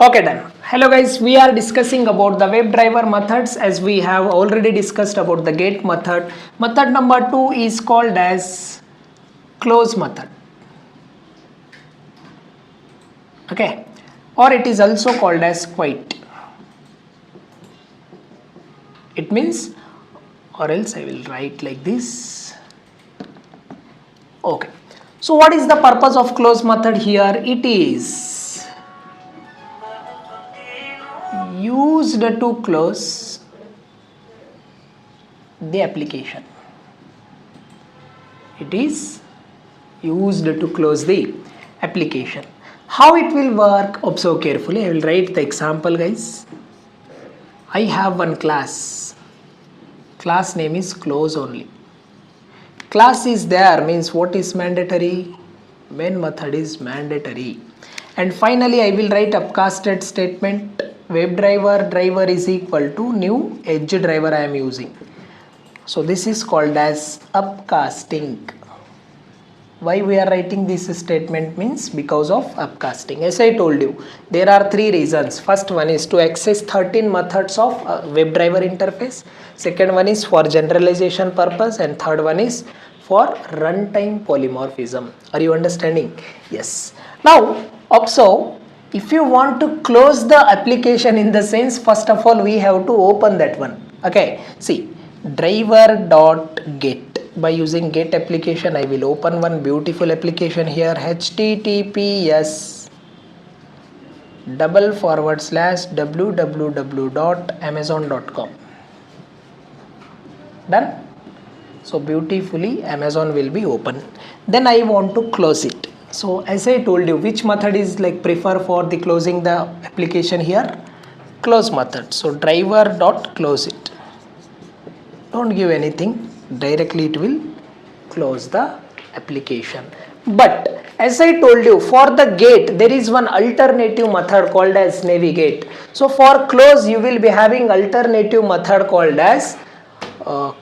Okay, done. Hello guys, we are discussing about the WebDriver methods as we have already discussed about the get method. Method number 2 is called as close method. Okay, or it is also called as quit. It means, or else I will write like this. Okay, so what is the purpose of close method here? It is used to close the application. It is used to close the application. How it will work? Observe carefully. I will write the example, guys. I have one class. Class name is close only. Class is there means what is mandatory? Main method is mandatory. And finally, I will write upcasted statement. WebDriver driver is equal to new edge driver I am using. So this is called as upcasting. Why we are writing this statement means because of upcasting. As I told you, there are three reasons. First one is to access 13 methods of WebDriver interface. Second one is for generalization purpose, and third one is for runtime polymorphism. Are you understanding? Yes. Now observe, if you want to close the application in the sense, first of all we have to open that one. Okay, see, driver.get. By using get application, I will open one beautiful application here, https //www.amazon.com. Done. So beautifully Amazon will be open. Then I want to close it. So as I told you, which method is like prefer for the closing the application here? Close method. So driver.close it. Don't give anything, directly it will close the application. But as I told you, for the get there is one alternative method called as navigate. So for close you will be having alternative method called as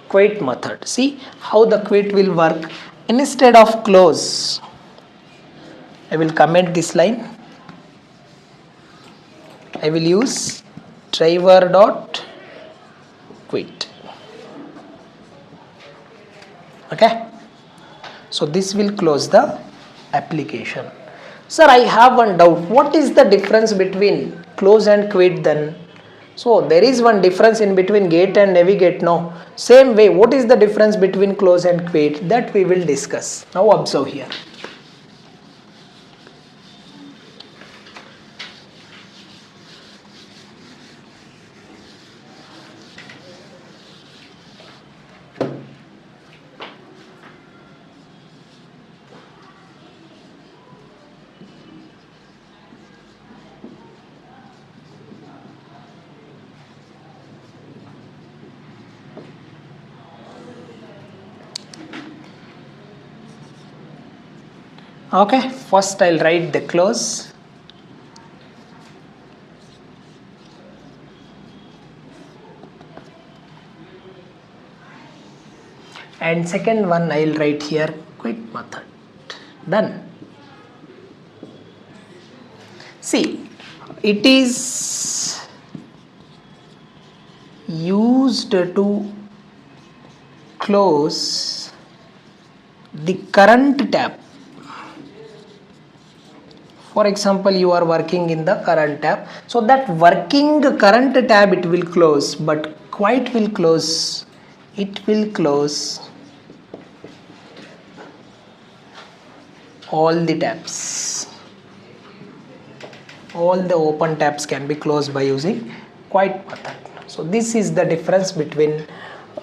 quit method. See how the quit will work. Instead of close, I will comment this line. I will use driver.quit. Okay, so this will close the application. Sir, I have one doubt. What is the difference between close and quit then? So there is one difference in between get and navigate. No, same way, what is the difference between close and quit? That we will discuss. Now observe here. Okay, first I'll write the close. And second one I'll write here quit method. Done. See, it is used to close the current tab. For example, you are working in the current tab, so that working current tab it will close, but quit will close. It will close all the tabs. All the open tabs can be closed by using quit method. So this is the difference between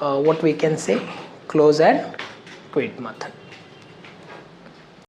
what we can say close and quit method.